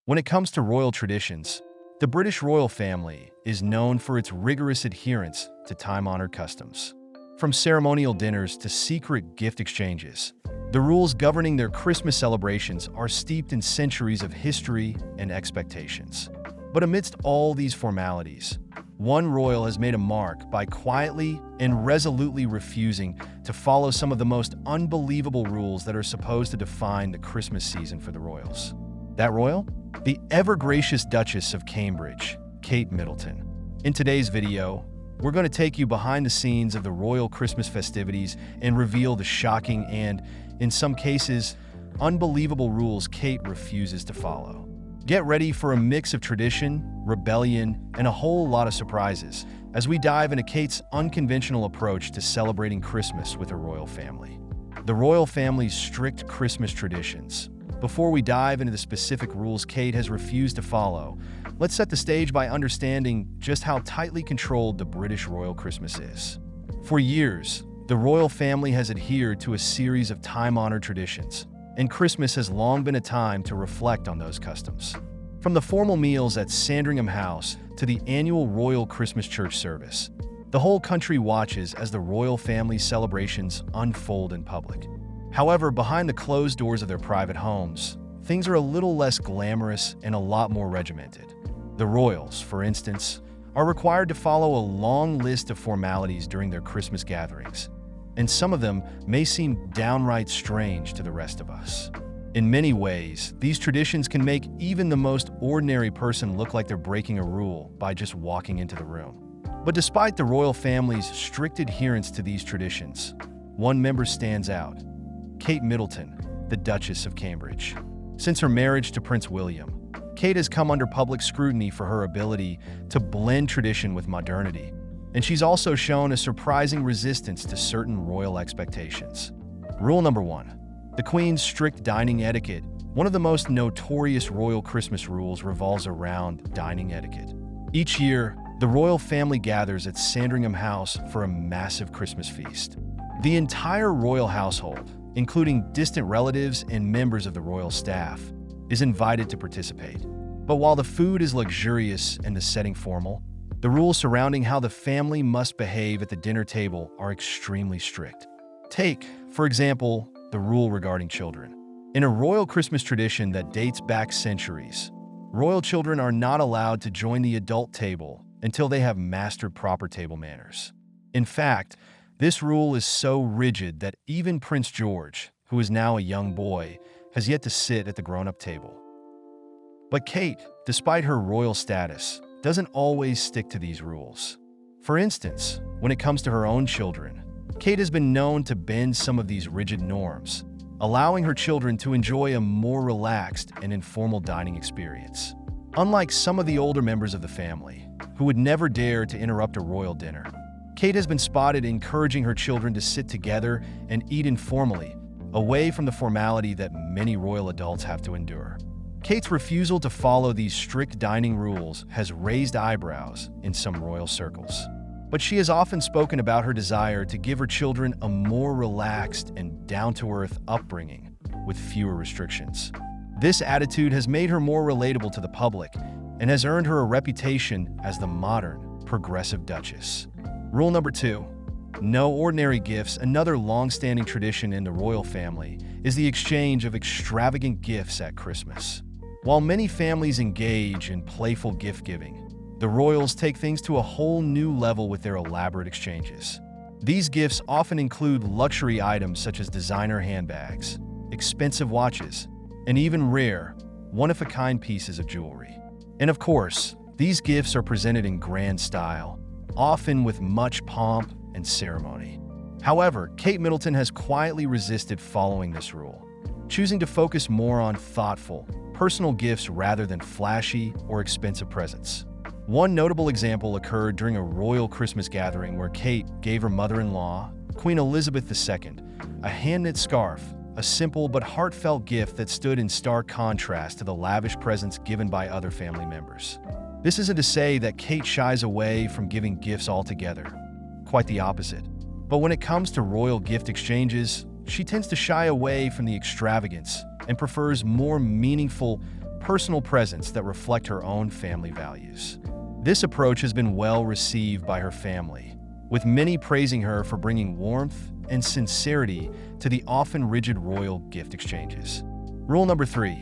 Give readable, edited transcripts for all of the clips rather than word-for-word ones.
When it comes to royal traditions, the British royal family is known for its rigorous adherence to time-honored customs. From ceremonial dinners to secret gift exchanges, the rules governing their Christmas celebrations are steeped in centuries of history and expectations. But amidst all these formalities, one royal has made a mark by quietly and resolutely refusing to follow some of the most unbelievable rules that are supposed to define the Christmas season for the royals. That royal? The ever-gracious Duchess of Cambridge, Kate Middleton. In today's video, we're going to take you behind the scenes of the royal Christmas festivities and reveal the shocking and, in some cases, unbelievable rules Kate refuses to follow. Get ready for a mix of tradition, rebellion, and a whole lot of surprises as we dive into Kate's unconventional approach to celebrating Christmas with her royal family. The royal family's strict Christmas traditions. Before we dive into the specific rules Kate has refused to follow, let's set the stage by understanding just how tightly controlled the British royal Christmas is. For years, the royal family has adhered to a series of time-honored traditions, and Christmas has long been a time to reflect on those customs. From the formal meals at Sandringham House to the annual Royal Christmas Church service, the whole country watches as the royal family's celebrations unfold in public. However, behind the closed doors of their private homes, things are a little less glamorous and a lot more regimented. The royals, for instance, are required to follow a long list of formalities during their Christmas gatherings, and some of them may seem downright strange to the rest of us. In many ways, these traditions can make even the most ordinary person look like they're breaking a rule by just walking into the room. But despite the royal family's strict adherence to these traditions, one member stands out: Kate Middleton, the Duchess of Cambridge. Since her marriage to Prince William, Kate has come under public scrutiny for her ability to blend tradition with modernity, and she's also shown a surprising resistance to certain royal expectations. Rule number 1. The Queen's strict dining etiquette. One of the most notorious royal Christmas rules revolves around dining etiquette. Each year, the royal family gathers at Sandringham House for a massive Christmas feast. The entire royal household, including distant relatives and members of the royal staff, is invited to participate. But while the food is luxurious and the setting formal, the rules surrounding how the family must behave at the dinner table are extremely strict. Take, for example, the rule regarding children. In a royal Christmas tradition that dates back centuries, royal children are not allowed to join the adult table until they have mastered proper table manners. In fact, this rule is so rigid that even Prince George, who is now a young boy, has yet to sit at the grown-up table. But Kate, despite her royal status, doesn't always stick to these rules. For instance, when it comes to her own children, Kate has been known to bend some of these rigid norms, allowing her children to enjoy a more relaxed and informal dining experience. Unlike some of the older members of the family, who would never dare to interrupt a royal dinner, Kate has been spotted encouraging her children to sit together and eat informally, away from the formality that many royal adults have to endure. Kate's refusal to follow these strict dining rules has raised eyebrows in some royal circles. But she has often spoken about her desire to give her children a more relaxed and down-to-earth upbringing with fewer restrictions. This attitude has made her more relatable to the public and has earned her a reputation as the modern, progressive Duchess. Rule number 2. No ordinary gifts. Another long-standing tradition in the royal family is the exchange of extravagant gifts at Christmas. While many families engage in playful gift-giving, the royals take things to a whole new level with their elaborate exchanges. These gifts often include luxury items such as designer handbags, expensive watches, and even rare, one-of-a-kind pieces of jewelry. And of course, these gifts are presented in grand style, often with much pomp and ceremony. However, Kate Middleton has quietly resisted following this rule, choosing to focus more on thoughtful, personal gifts rather than flashy or expensive presents. One notable example occurred during a royal Christmas gathering where Kate gave her mother-in-law, Queen Elizabeth II, a hand-knit scarf, a simple but heartfelt gift that stood in stark contrast to the lavish presents given by other family members. This isn't to say that Kate shies away from giving gifts altogether. Quite the opposite. But when it comes to royal gift exchanges, she tends to shy away from the extravagance and prefers more meaningful, personal presence that reflect her own family values. This approach has been well received by her family, with many praising her for bringing warmth and sincerity to the often rigid royal gift exchanges. Rule number 3.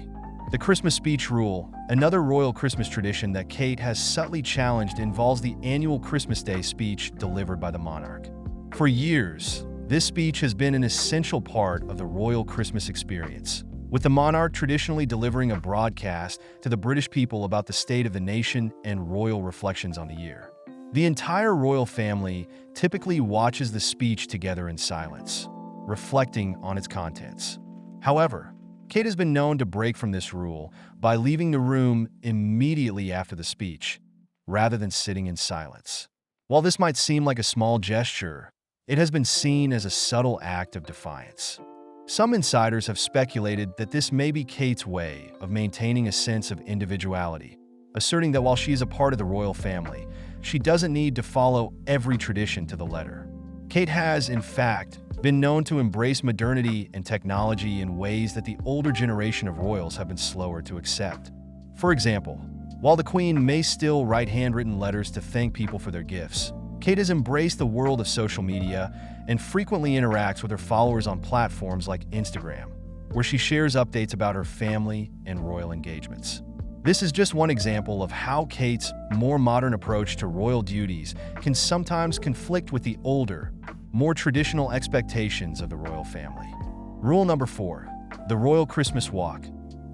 The Christmas speech rule. Another royal Christmas tradition that Kate has subtly challenged involves the annual Christmas Day speech delivered by the monarch. For years, this speech has been an essential part of the royal Christmas experience, with the monarch traditionally delivering a broadcast to the British people about the state of the nation and royal reflections on the year. The entire royal family typically watches the speech together in silence, reflecting on its contents. However, Kate has been known to break from this rule by leaving the room immediately after the speech, rather than sitting in silence. While this might seem like a small gesture, it has been seen as a subtle act of defiance. Some insiders have speculated that this may be Kate's way of maintaining a sense of individuality, asserting that while she is a part of the royal family, she doesn't need to follow every tradition to the letter. Kate has, in fact, been known to embrace modernity and technology in ways that the older generation of royals have been slower to accept. For example, while the Queen may still write handwritten letters to thank people for their gifts, Kate has embraced the world of social media and frequently interacts with her followers on platforms like Instagram, where she shares updates about her family and royal engagements. This is just one example of how Kate's more modern approach to royal duties can sometimes conflict with the older, more traditional expectations of the royal family. Rule number 4. The Royal Christmas Walk.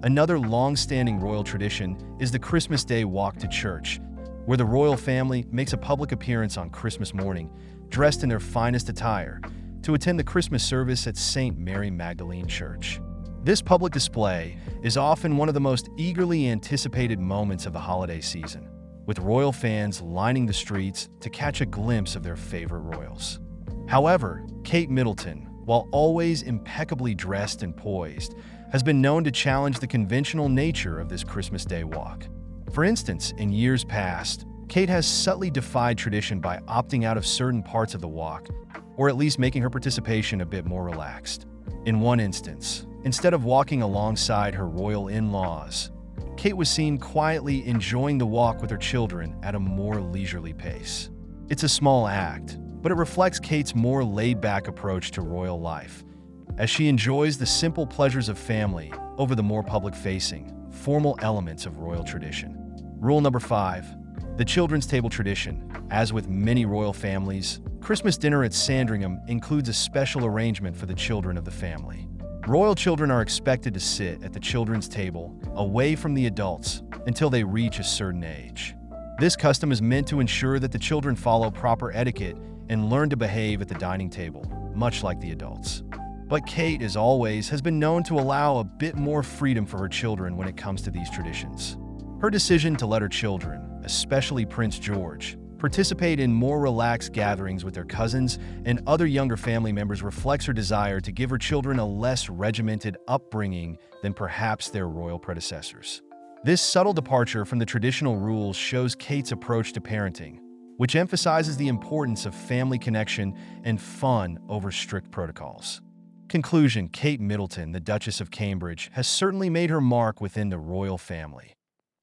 Another long-standing royal tradition is the Christmas Day walk to church, where the royal family makes a public appearance on Christmas morning, dressed in their finest attire, to attend the Christmas service at St. Mary Magdalene Church. This public display is often one of the most eagerly anticipated moments of the holiday season, with royal fans lining the streets to catch a glimpse of their favorite royals. However, Kate Middleton, while always impeccably dressed and poised, has been known to challenge the conventional nature of this Christmas Day walk. For instance, in years past, Kate has subtly defied tradition by opting out of certain parts of the walk, or at least making her participation a bit more relaxed. In one instance, instead of walking alongside her royal in-laws, Kate was seen quietly enjoying the walk with her children at a more leisurely pace. It's a small act, but it reflects Kate's more laid-back approach to royal life, as she enjoys the simple pleasures of family over the more public-facing, formal elements of royal tradition. Rule number 5. The children's table tradition. As with many royal families, Christmas dinner at Sandringham includes a special arrangement for the children of the family. Royal children are expected to sit at the children's table, away from the adults, until they reach a certain age. This custom is meant to ensure that the children follow proper etiquette and learn to behave at the dining table, much like the adults. But Kate, as always, has been known to allow a bit more freedom for her children when it comes to these traditions. Her decision to let her children, especially Prince George, participate in more relaxed gatherings with their cousins and other younger family members reflects her desire to give her children a less regimented upbringing than perhaps their royal predecessors. This subtle departure from the traditional rules shows Kate's approach to parenting, which emphasizes the importance of family connection and fun over strict protocols. Conclusion: Kate Middleton, the Duchess of Cambridge, has certainly made her mark within the royal family,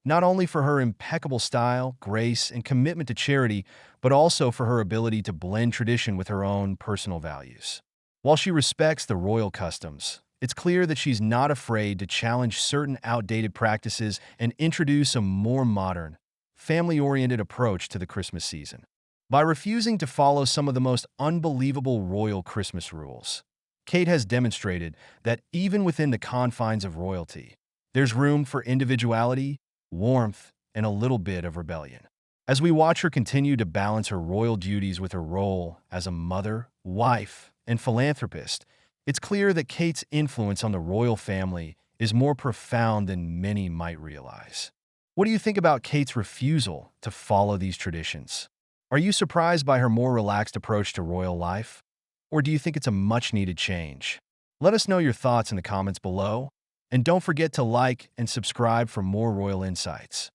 not only for her impeccable style, grace, and commitment to charity, but also for her ability to blend tradition with her own personal values. While she respects the royal customs, it's clear that she's not afraid to challenge certain outdated practices and introduce a more modern, family-oriented approach to the Christmas season. By refusing to follow some of the most unbelievable royal Christmas rules, Kate has demonstrated that even within the confines of royalty, there's room for individuality, warmth, and a little bit of rebellion. As we watch her continue to balance her royal duties with her role as a mother, wife, and philanthropist, it's clear that Kate's influence on the royal family is more profound than many might realize. What do you think about Kate's refusal to follow these traditions? Are you surprised by her more relaxed approach to royal life? Or do you think it's a much-needed change? Let us know your thoughts in the comments below, and don't forget to like and subscribe for more royal insights.